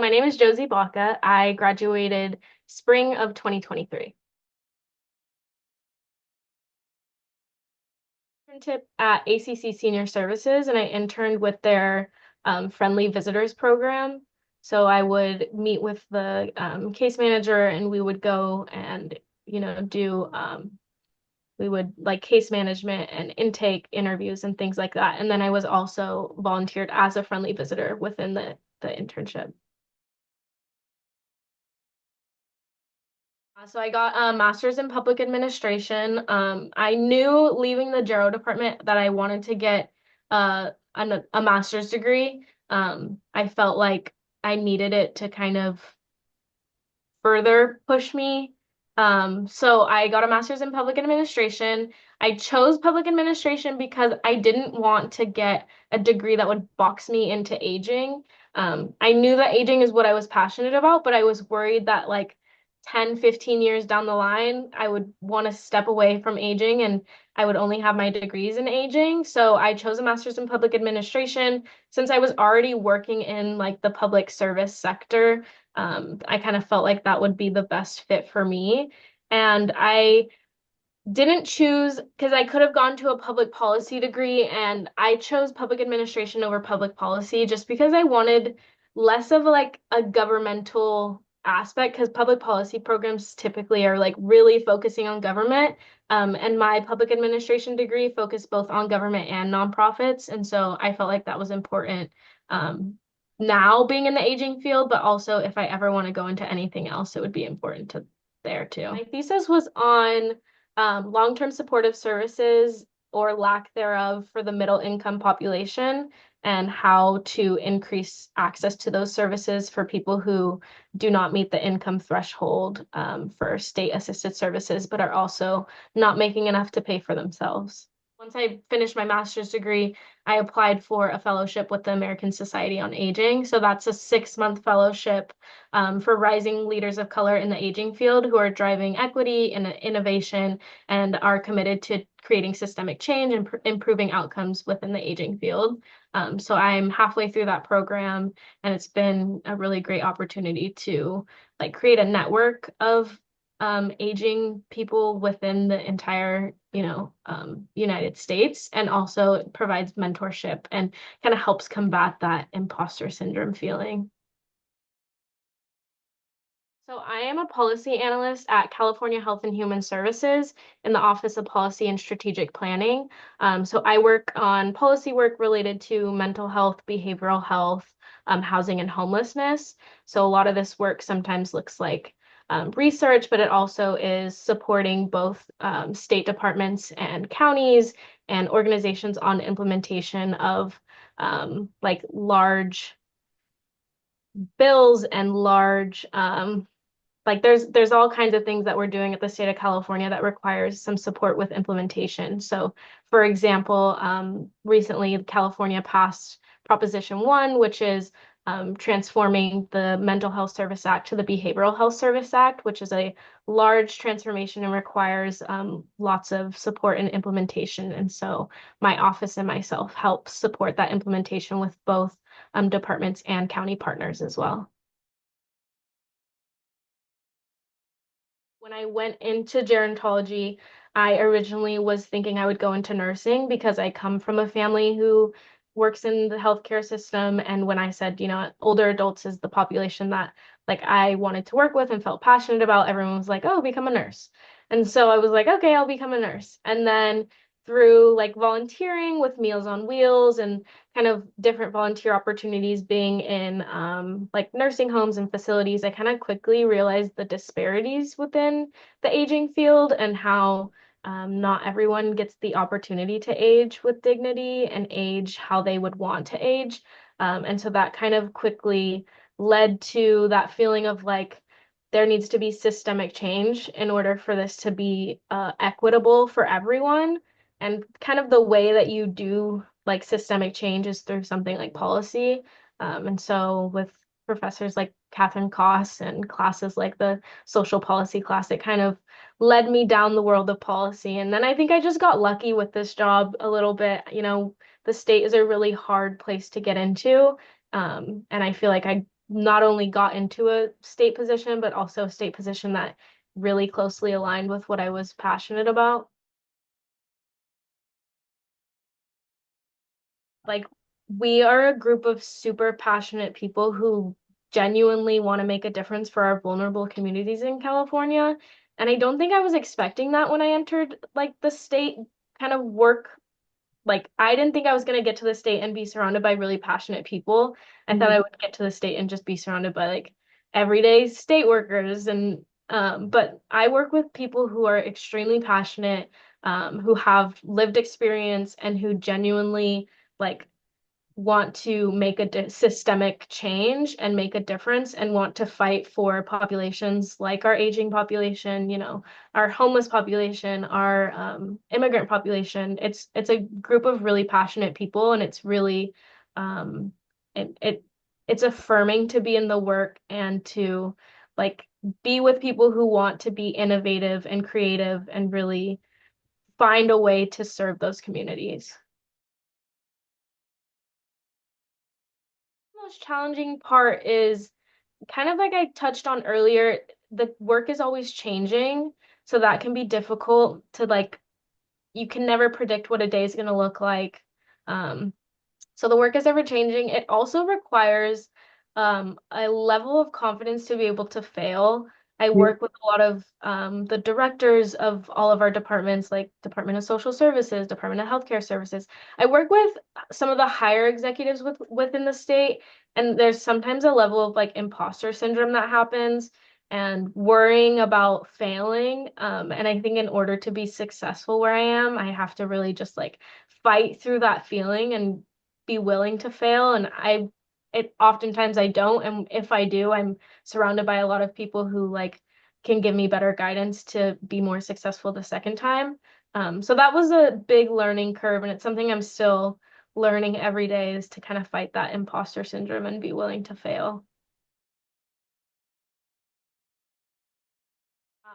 my name is Josie Baca. I graduated spring of 2023. Internship at ACC Senior Services, and I interned with their Friendly Visitors Program. So I would meet with the case manager, and we would go and do we would like case management and intake interviews and things like that. And then I was also volunteered as a friendly visitor within the internship. So I got a master's in public administration. I knew leaving the Gero department that I wanted to get a master's degree. I felt like I needed it to kind of further push me. So I got a master's in public administration. I chose public administration because I didn't want to get a degree that would box me into aging. I knew that aging is what I was passionate about, but I was worried that like 10, 15 years down the line, I would want to step away from aging and I would only have my degrees in aging. So I chose a master's in public administration since I was already working in like the public service sector. I kind of felt like that would be the best fit for me. And I didn't choose because I could have gone to a public policy degree, and I chose public administration over public policy just because I wanted less of like a governmental aspect because public policy programs typically are like really focusing on government. And my public administration degree focused both on government and nonprofits. And so I felt like that was important. Now being in the aging field, but also if I ever want to go into anything else, it would be important to there too. My thesis was on long-term supportive services or lack thereof for the middle income population and how to increase access to those services for people who do not meet the income threshold for state assisted services, but are also not making enough to pay for themselves. Once I finished my master's degree, I applied for a fellowship with the American Society on Aging. So that's a 6-month fellowship for rising leaders of color in the aging field who are driving equity and innovation and are committed to creating systemic change and improving outcomes within the aging field. So I'm halfway through that program, and it's been a really great opportunity to like create a network of aging people within the entire, United States, and also it provides mentorship and kind of helps combat that imposter syndrome feeling. So I am a policy analyst at California Health and Human Services in the Office of Policy and Strategic Planning. So I work on policy work related to mental health, behavioral health, housing, and homelessness. So a lot of this work sometimes looks like research, but it also is supporting both state departments and counties and organizations on implementation of like large bills and large like there's all kinds of things that we're doing at the state of California that requires some support with implementation. So for example, recently California passed Proposition 1, which is transforming the Mental Health Service Act to the Behavioral Health Service Act, which is a large transformation and requires lots of support and implementation. And so my office and myself help support that implementation with both departments and county partners as well. When I went into gerontology, I originally was thinking I would go into nursing because I come from a family who works in the healthcare system. And when I said, older adults is the population that like I wanted to work with and felt passionate about, everyone was like, oh, become a nurse. And so I was like, okay, I'll become a nurse. And then through like volunteering with Meals on Wheels and kind of different volunteer opportunities being in like nursing homes and facilities, I kind of quickly realized the disparities within the aging field and how not everyone gets the opportunity to age with dignity and age how they would want to age. And so that kind of quickly led to that feeling of like, there needs to be systemic change in order for this to be equitable for everyone. And kind of the way that you do like systemic change is through something like policy. And so with professors like Catherine Koss and classes like the social policy class, it kind of led me down the world of policy. And then I think I just got lucky with this job a little bit. The state is a really hard place to get into. And I feel like I not only got into a state position, but also a state position that really closely aligned with what I was passionate about. Like, we are a group of super passionate people who genuinely want to make a difference for our vulnerable communities in California. And I don't think I was expecting that when I entered like the state kind of work. Like, I didn't think I was going to get to the state and be surrounded by really passionate people. I thought I Mhm. would get to the state and just be surrounded by like everyday state workers. And but I work with people who are extremely passionate, who have lived experience and who genuinely like want to make a systemic change and make a difference and want to fight for populations like our aging population, our homeless population, our immigrant population. It's a group of really passionate people, and it's really um, it's affirming to be in the work and to like be with people who want to be innovative and creative and really find a way to serve those communities. The most challenging part is kind of like I touched on earlier, the work is always changing, so that can be difficult to like you can never predict what a day is going to look like. Um, so the work is ever changing. It also requires a level of confidence to be able to fail. I Yeah. work with a lot of the directors of all of our departments, like Department of Social Services, Department of Healthcare Services. I work with some of the higher executives within the state, and there's sometimes a level of like imposter syndrome that happens and worrying about failing. And I think in order to be successful where I am, I have to really just like fight through that feeling and be willing to fail. And it oftentimes I don't. And if I do, I'm surrounded by a lot of people who like can give me better guidance to be more successful the second time. So that was a big learning curve, and it's something I'm still learning every day is to kind of fight that imposter syndrome and be willing to fail.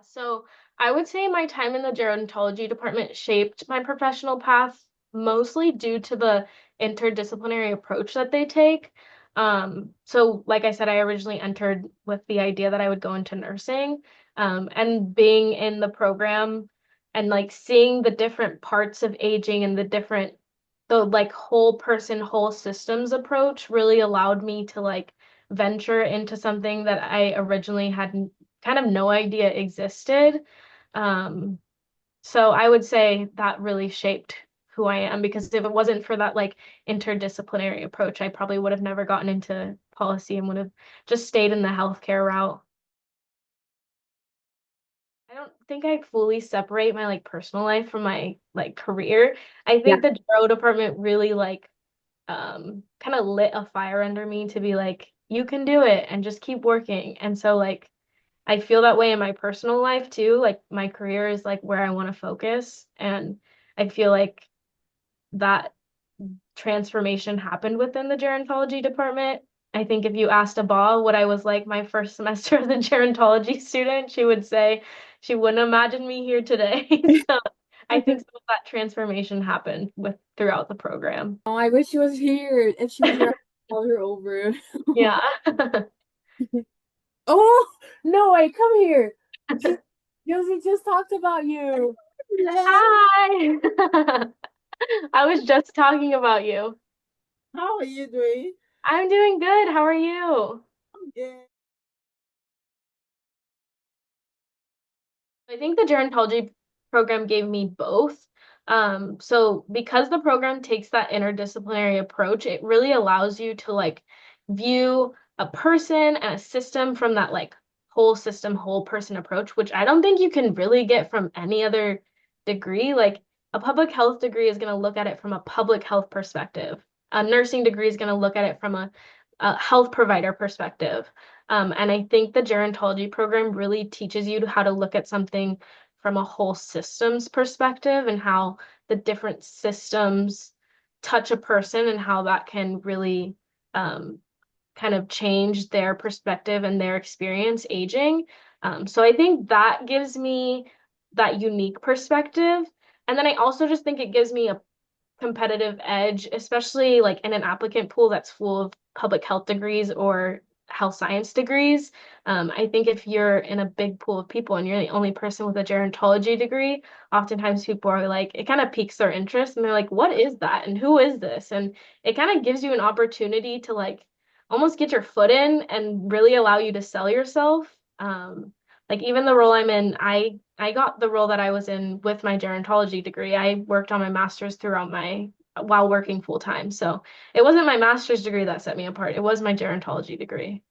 So I would say my time in the gerontology department shaped my professional path mostly due to the interdisciplinary approach that they take. So like I said, I originally entered with the idea that I would go into nursing, and being in the program and like seeing the different parts of aging and the like whole person, whole systems approach really allowed me to like venture into something that I originally had kind of no idea existed. Um, so I would say that really shaped who I am, because if it wasn't for that like interdisciplinary approach, I probably would have never gotten into policy and would have just stayed in the healthcare route. I don't think I fully separate my like personal life from my like career. I Yeah. think the Gero department really like kind of lit a fire under me to be like, you can do it and just keep working. And so like I feel that way in my personal life too. Like my career is like where I want to focus. And I feel like that transformation happened within the gerontology department. I think if you asked Abba what I was like my first semester as a gerontology student, she would say she wouldn't imagine me here today. So I think some of that transformation happened with throughout the program. Oh, I wish she was here. If she was here, I'd call her over. Yeah. Oh, no way, come here. She, Josie just talked about you. Hello. Hi. I was just talking about you. How are you doing? I'm doing good. How are you? I'm good. I think the gerontology program gave me both. So because the program takes that interdisciplinary approach, it really allows you to like view a person and a system from that like whole system, whole person approach, which I don't think you can really get from any other degree. Like a public health degree is going to look at it from a public health perspective. A nursing degree is going to look at it from a health provider perspective. And I think the gerontology program really teaches you how to look at something from a whole systems perspective and how the different systems touch a person and how that can really um, kind of change their perspective and their experience aging. So I think that gives me that unique perspective. And then I also just think it gives me a competitive edge, especially like in an applicant pool that's full of public health degrees or health science degrees. I think if you're in a big pool of people and you're the only person with a gerontology degree, oftentimes people are like, it kind of piques their interest and they're like, what is that? And who is this? And it kind of gives you an opportunity to like almost get your foot in and really allow you to sell yourself. Like even the role I'm in, I got the role that I was in with my gerontology degree. I worked on my master's throughout my while working full time. So it wasn't my master's degree that set me apart. It was my gerontology degree.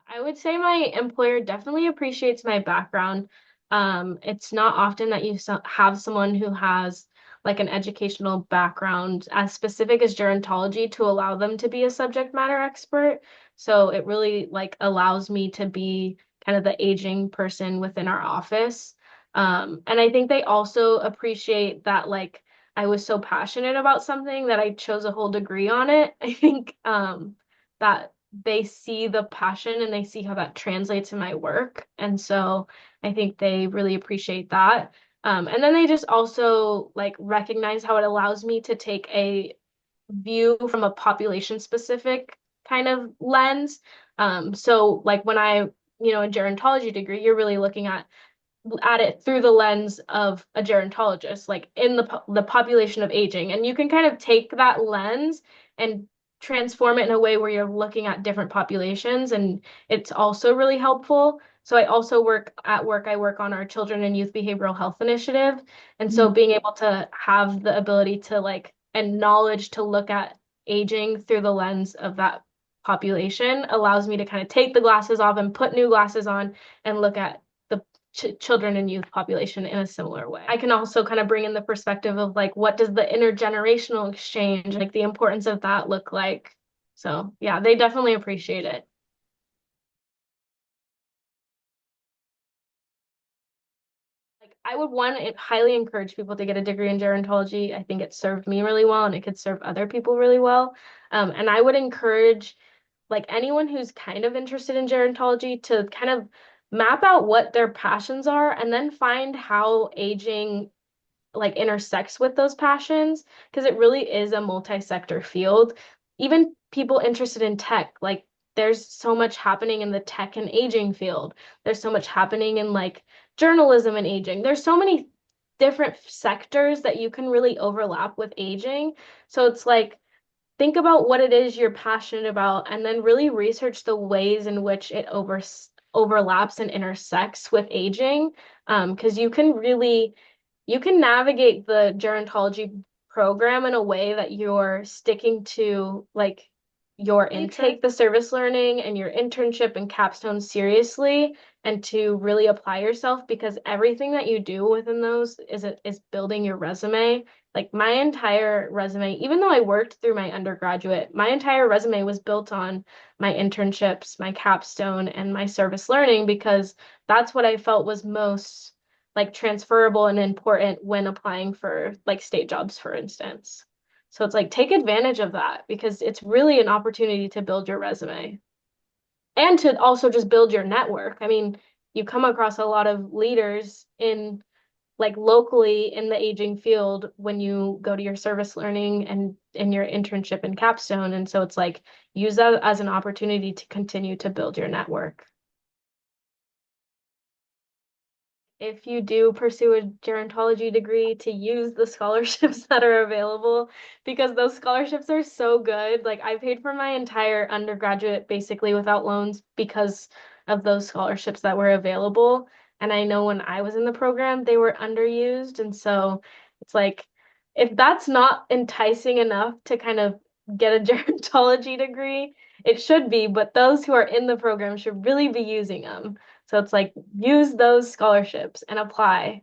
I would say my employer definitely appreciates my background. It's not often that you have someone who has like an educational background as specific as gerontology to allow them to be a subject matter expert. So it really like allows me to be kind of the aging person within our office. And I think they also appreciate that like I was so passionate about something that I chose a whole degree on it. I think that they see the passion and they see how that translates in my work. And so I think they really appreciate that. And then they just also like recognize how it allows me to take a view from a population specific kind of lens. So like when a gerontology degree, you're really looking at it through the lens of a gerontologist, like in the population of aging. And you can kind of take that lens and transform it in a way where you're looking at different populations, and it's also really helpful. So I also I work on our children and youth behavioral health initiative. And so being able to have the ability to like and knowledge to look at aging through the lens of that population allows me to kind of take the glasses off and put new glasses on and look at the children and youth population in a similar way. I can also kind of bring in the perspective of like, what does the intergenerational exchange, like the importance of that look like? So yeah, they definitely appreciate it. Like I would highly encourage people to get a degree in gerontology. I think it served me really well and it could serve other people really well. And I would encourage like anyone who's kind of interested in gerontology to kind of map out what their passions are and then find how aging like intersects with those passions because it really is a multi-sector field. Even people interested in tech, like there's so much happening in the tech and aging field. There's so much happening in like journalism and aging. There's so many different sectors that you can really overlap with aging. So it's like think about what it is you're passionate about and then really research the ways in which it overlaps and intersects with aging. Because you can navigate the gerontology program in a way that you're sticking to like your intake, take the service learning and your internship and capstone seriously and to really apply yourself because everything that you do within those is building your resume. Like my entire resume, even though I worked through my undergraduate, my entire resume was built on my internships, my capstone, and my service learning because that's what I felt was most like transferable and important when applying for like state jobs, for instance. So it's like take advantage of that because it's really an opportunity to build your resume and to also just build your network. I mean, you come across a lot of leaders in like locally in the aging field when you go to your service learning and in your internship and capstone. And so it's like use that as an opportunity to continue to build your network. If you do pursue a gerontology degree to use the scholarships that are available because those scholarships are so good. Like I paid for my entire undergraduate basically without loans because of those scholarships that were available. And I know when I was in the program, they were underused. And so it's like, if that's not enticing enough to kind of get a gerontology degree, it should be, but those who are in the program should really be using them. So it's like use those scholarships and apply.